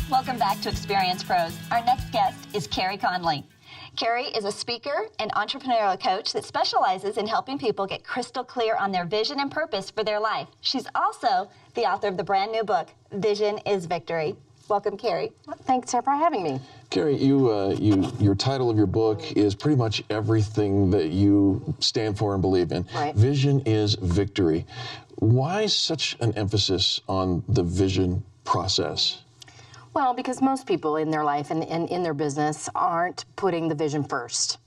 Welcome back to Experience Pros. Our next guest is Carrie Conley. Carrie is a speaker and entrepreneurial coach that specializes in helping people get crystal clear on their vision and purpose for their life. She's also the author of the brand new book, Vision is Victory. Welcome, Carrie. Thanks, Sarah, for having me. Carrie, your title of your book is pretty much everything that you stand for and believe in. Right. Vision is victory. Why such an emphasis on the vision process? Well, because most people in their life and in their business aren't putting the vision first.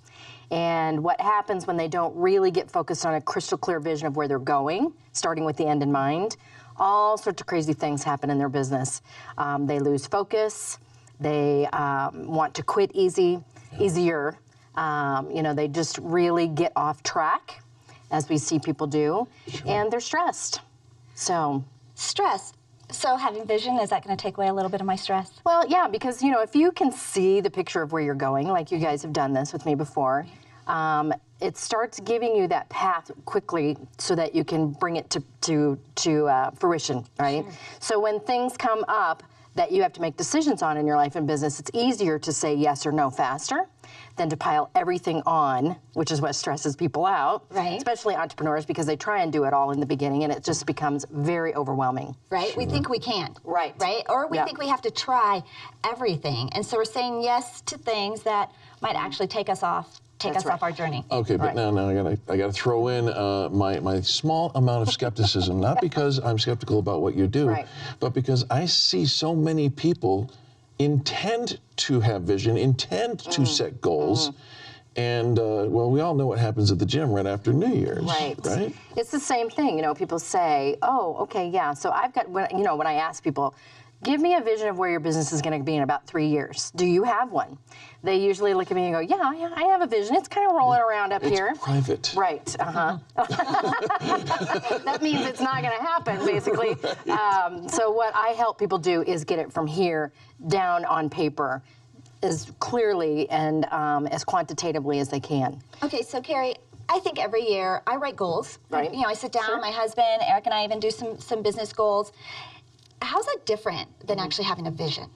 And what happens when they don't really get focused on a crystal clear vision of where they're going, starting with the end in mind, all sorts of crazy things happen in their business. They lose focus. They want to quit easier. They just really get off track, as we see people do, and they're stressed. Stressed. So having vision, is that going to take away a little bit of my stress? Well, yeah, because, if you can see the picture of where you're going, like you guys have done this with me before, it starts giving you that path quickly so that you can bring it to fruition, right? Sure. So when things come up that you have to make decisions on in your life and business, it's easier to say yes or no faster than to pile everything on, which is what stresses people out, right? Especially entrepreneurs, because they try and do it all in the beginning and it just becomes very overwhelming. Right? Sure. We think we can't. Right. Right? Or we think we have to try everything. And so we're saying yes to things that might actually take us off our journey. Okay, but now I gotta throw in my small amount of skepticism, not because I'm skeptical about what you do, but because I see so many people intend to have vision, intend to set goals, and we all know what happens at the gym right after New Year's, right? It's the same thing, people say, oh, okay, yeah, so I've got, when I ask people, give me a vision of where your business is going to be in about 3 years. Do you have one? They usually look at me and go, yeah, I have a vision. It's kind of rolling around up here. It's private. Right, That means it's not going to happen, basically. So what I help people do is get it from here down on paper as clearly and as quantitatively as they can. Okay, so Carrie, I think every year I write goals. Right. I sit down, my husband, Eric, and I even do some business goals. How's that different than actually having a vision?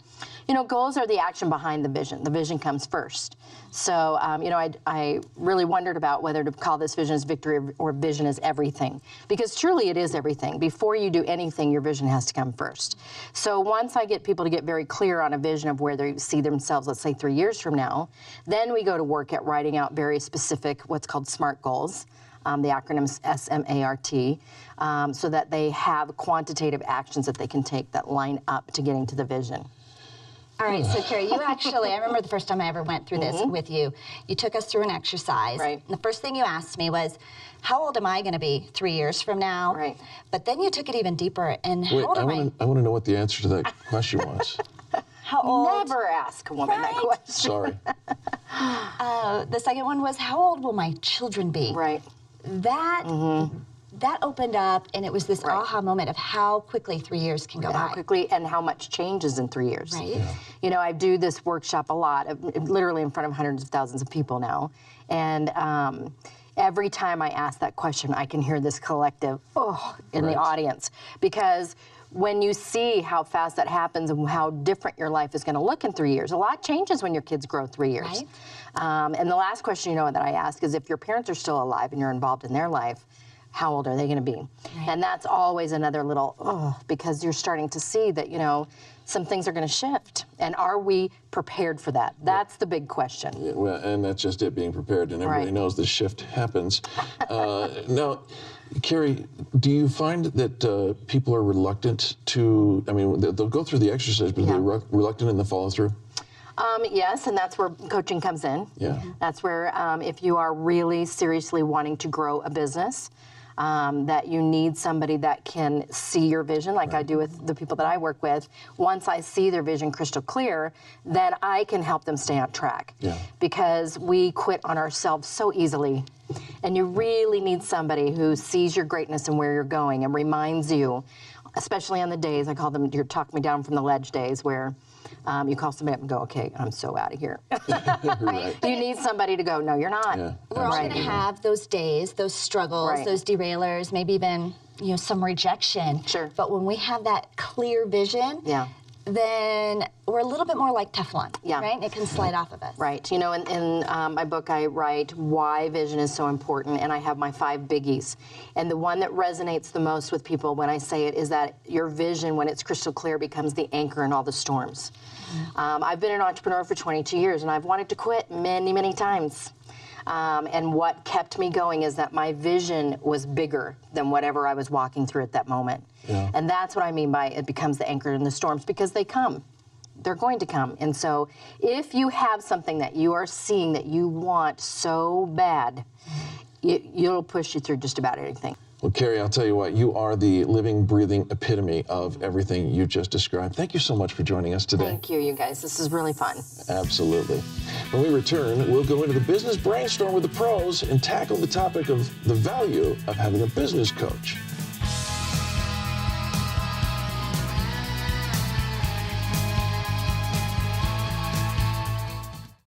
Goals are the action behind the vision. The vision comes first. So, I really wondered about whether to call this vision as victory or vision as everything. Because truly it is everything. Before you do anything, your vision has to come first. So once I get people to get very clear on a vision of where they see themselves, let's say 3 years from now, then we go to work at writing out very specific, what's called SMART goals. The acronym's SMART, so that they have quantitative actions that they can take that line up to getting to the vision. All right, so Carrie, you actually, I remember the first time I ever went through this with you. You took us through an exercise. Right. And the first thing you asked me was, how old am I going to be 3 years from now? Right. But then you took it even deeper. And how old am I? I want to know what the answer to that question was. How old? Never ask a woman that question. Sorry. The second one was, how old will my children be? Right. That opened up, and it was this aha moment of how quickly 3 years can go by. How quickly and how much changes in 3 years. Right. Yeah. I do this workshop a lot, literally in front of hundreds of thousands of people now. And every time I ask that question, I can hear this collective, in the audience. Because when you see how fast that happens and how different your life is going to look in 3 years, a lot changes when your kids grow 3 years. Right. And the last question, that I ask is if your parents are still alive and you're involved in their life, how old are they going to be? Right. And that's always another little, because you're starting to see that, some things are going to shift. And are we prepared for that? That's the big question. Yeah, well, and that's just it, being prepared. And everybody knows the shift happens. Now, Carrie, do you find that people are reluctant to, they'll go through the exercise, but they're reluctant in the follow-through? Yes, and that's where coaching comes in. Yeah. That's where if you are really seriously wanting to grow a business, that you need somebody that can see your vision, like I do with the people that I work with. Once I see their vision crystal clear, then I can help them stay on track. Yeah. Because we quit on ourselves so easily. And you really need somebody who sees your greatness and where you're going and reminds you, especially on the days, I call them your talk me down from the ledge days, where you call somebody up and go, okay, I'm so out of here. Right. You need somebody to go, no, you're not. Yeah, We're all going to have those days, those struggles, those derailers, maybe even some rejection. Sure. But when we have that clear vision, then we're a little bit more like Teflon, Yeah. right? And it can slide off of us. Right. You know, in my book, I write why vision is so important, and I have my 5 biggies. And the one that resonates the most with people when I say it is that your vision, when it's crystal clear, becomes the anchor in all the storms. I've been an entrepreneur for 22 years, and I've wanted to quit many, many times. And what kept me going is that my vision was bigger than whatever I was walking through at that moment. Yeah. And that's what I mean by it becomes the anchor in the storms, because they come. They're going to come. And so if you have something that you are seeing that you want so bad, it'll push you through just about anything. Well, Carrie, I'll tell you what, you are the living, breathing epitome of everything you just described. Thank you so much for joining us today. Thank you, you guys. This is really fun. Absolutely. When we return, we'll go into the business brainstorm with the pros and tackle the topic of the value of having a business coach.